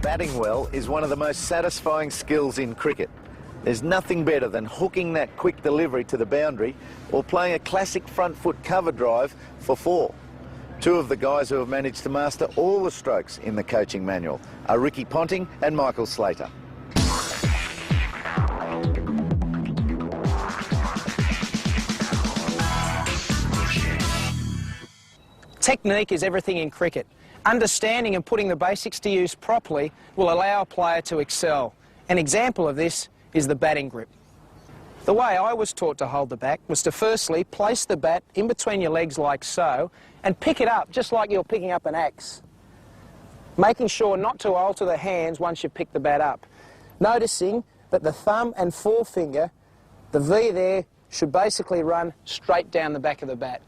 Batting well is one of the most satisfying skills in cricket. There's nothing better than hooking that quick delivery to the boundary or playing a classic front foot cover drive for 4. Two of the guys who have managed to master all the strokes in the coaching manual are Ricky Ponting and Michael Slater. Technique is everything in cricket. Understanding and putting the basics to use properly will allow a player to excel. An example of this is the batting grip. The way I was taught to hold the bat was to firstly place the bat in between your legs like so and pick it up just like you're picking up an axe. Making sure not to alter the hands once you pick the bat up. Noticing that the thumb and forefinger, the V there, should basically run straight down the back of the bat.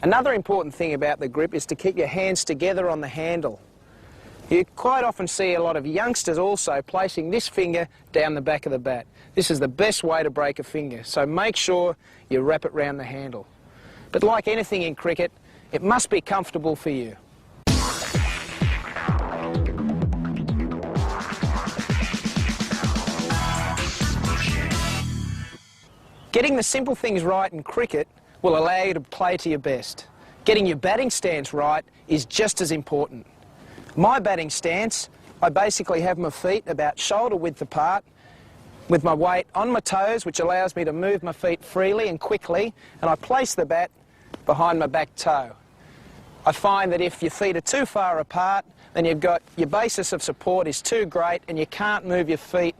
Another important thing about the grip is to keep your hands together on the handle. You quite often see a lot of youngsters also placing this finger down the back of the bat. This is the best way to break a finger, so make sure you wrap it round the handle. But like anything in cricket, it must be comfortable for you. Getting the simple things right in cricket will allow you to play to your best. Getting your batting stance right is just as important. My batting stance, I basically have my feet about shoulder width apart with my weight on my toes, which allows me to move my feet freely and quickly, and I place the bat behind my back toe. I find that if your feet are too far apart, then you've got your basis of support is too great and you can't move your feet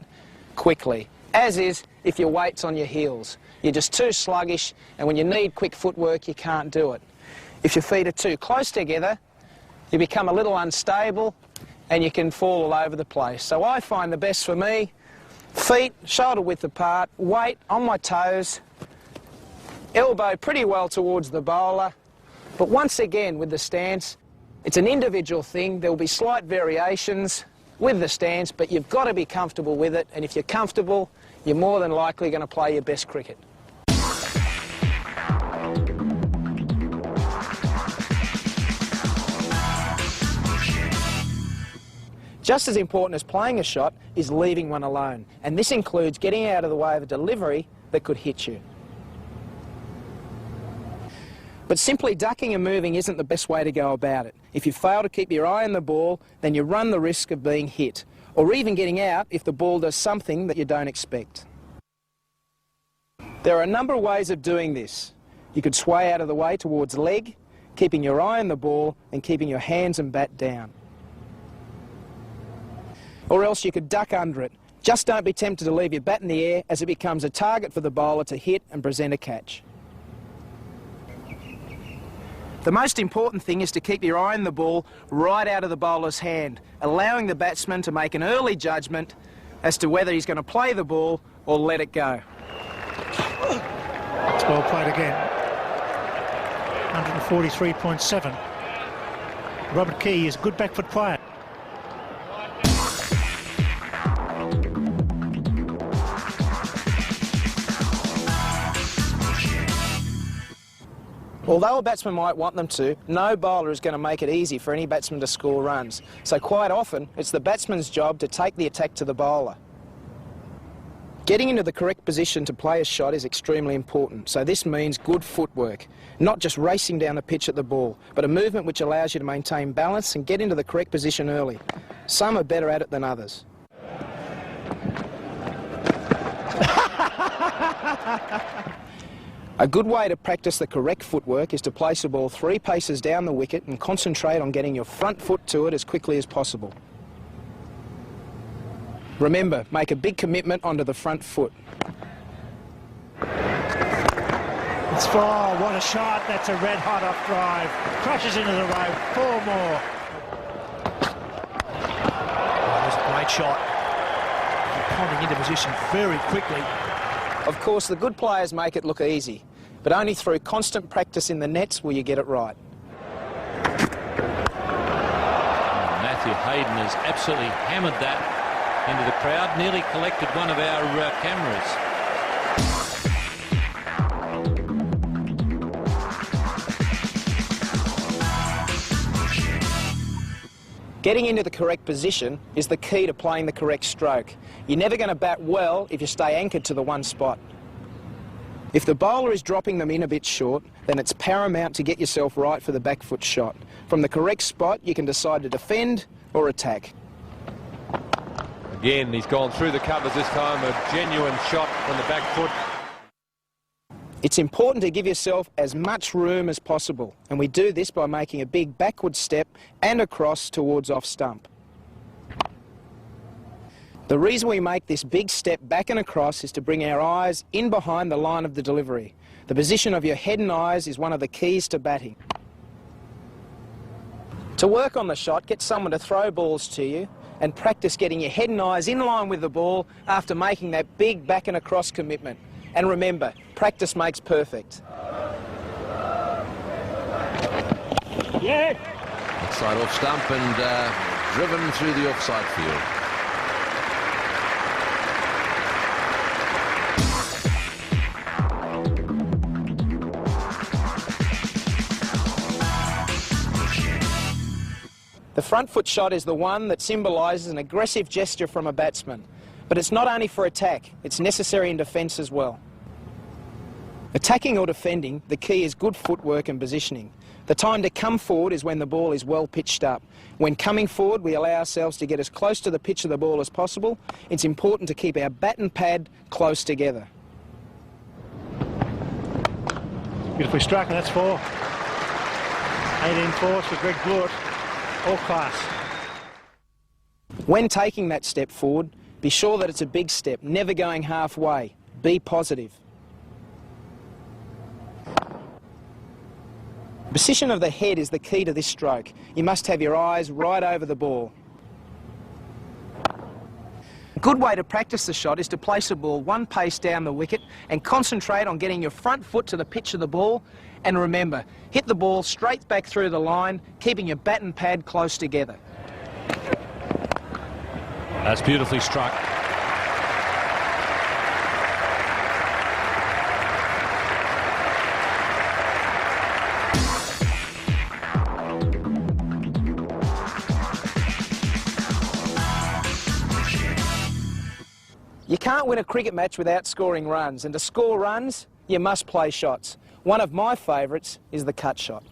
quickly, as is if your weight's on your heels. You're just too sluggish, and when you need quick footwork, you can't do it. If your feet are too close together, you become a little unstable and you can fall all over the place. So I find the best for me, feet shoulder width apart, weight on my toes, elbow pretty well towards the bowler. But once again with the stance, it's an individual thing. There will be slight variations with the stance, but you've got to be comfortable with it, and if you're comfortable, you're more than likely going to play your best cricket. Just as important as playing a shot is leaving one alone, and this includes getting out of the way of a delivery that could hit you. But simply ducking and moving isn't the best way to go about it. If you fail to keep your eye on the ball, then you run the risk of being hit, or even getting out if the ball does something that you don't expect. There are a number of ways of doing this. You could sway out of the way towards leg, keeping your eye on the ball and keeping your hands and bat down. Or else you could duck under it. Just don't be tempted to leave your bat in the air, as it becomes a target for the bowler to hit and present a catch. The most important thing is to keep your eye on the ball right out of the bowler's hand, allowing the batsman to make an early judgment as to whether he's going to play the ball or let it go. It's well played again. 143.7. Robert Key is a good back foot player. Although a batsman might want them to, no bowler is going to make it easy for any batsman to score runs. So quite often, it's the batsman's job to take the attack to the bowler. Getting into the correct position to play a shot is extremely important, so this means good footwork. Not just racing down the pitch at the ball, but a movement which allows you to maintain balance and get into the correct position early. Some are better at it than others. A good way to practice the correct footwork is to place the ball 3 paces down the wicket and concentrate on getting your front foot to it as quickly as possible. Remember, make a big commitment onto the front foot. It's 4, what a shot, that's a red hot off drive. Crashes into the rope, 4 more. Oh, that's a great shot. Popping into position very quickly. Of course, the good players make it look easy, but only through constant practice in the nets will you get it right. Matthew Hayden has absolutely hammered that into the crowd, nearly collected one of our cameras. Getting into the correct position is the key to playing the correct stroke. You're never going to bat well if you stay anchored to the one spot. If the bowler is dropping them in a bit short, then it's paramount to get yourself right for the back foot shot. From the correct spot, you can decide to defend or attack. Again, he's gone through the covers this time, a genuine shot from the back foot. It's important to give yourself as much room as possible, and we do this by making a big backward step and across towards off stump. The reason we make this big step back and across is to bring our eyes in behind the line of the delivery. The position of your head and eyes is one of the keys to batting. To work on the shot, get someone to throw balls to you and practice getting your head and eyes in line with the ball after making that big back and across commitment. And remember, practice makes perfect. Yeah. Outside off stump and driven through the offside field. The front foot shot is the one that symbolises an aggressive gesture from a batsman. But it's not only for attack, it's necessary in defence as well. Attacking or defending, the key is good footwork and positioning. The time to come forward is when the ball is well pitched up. When coming forward, we allow ourselves to get as close to the pitch of the ball as possible. It's important to keep our bat and pad close together. Beautifully struck, and that's 4. 18 fours for Greg Blewett. All class. When taking that step forward, be sure that it's a big step, never going halfway. Be positive. The position of the head is the key to this stroke. You must have your eyes right over the ball. A good way to practice the shot is to place a ball one pace down the wicket and concentrate on getting your front foot to the pitch of the ball. And remember, hit the ball straight back through the line, keeping your bat and pad close together. That's beautifully struck. You can't win a cricket match without scoring runs, and to score runs, you must play shots. One of my favourites is the cut shot.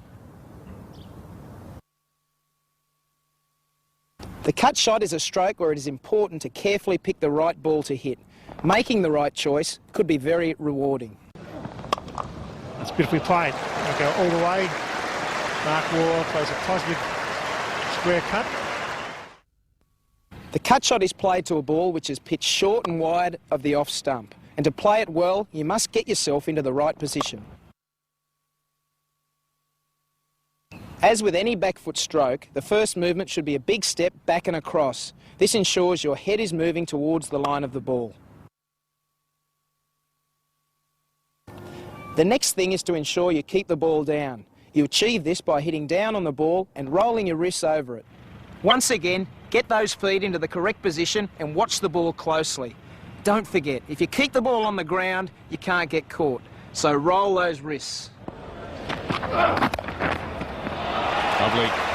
The cut shot is a stroke where it is important to carefully pick the right ball to hit. Making the right choice could be very rewarding. That's beautifully played. They'll go all the way. Mark Waugh plays a positive square cut. The cut shot is played to a ball which is pitched short and wide of the off stump. And to play it well, you must get yourself into the right position. As with any back foot stroke, the first movement should be a big step back and across. This ensures your head is moving towards the line of the ball. The next thing is to ensure you keep the ball down. You achieve this by hitting down on the ball and rolling your wrists over it. Once again, get those feet into the correct position and watch the ball closely. Don't forget, if you keep the ball on the ground, you can't get caught. So roll those wrists. Lovely.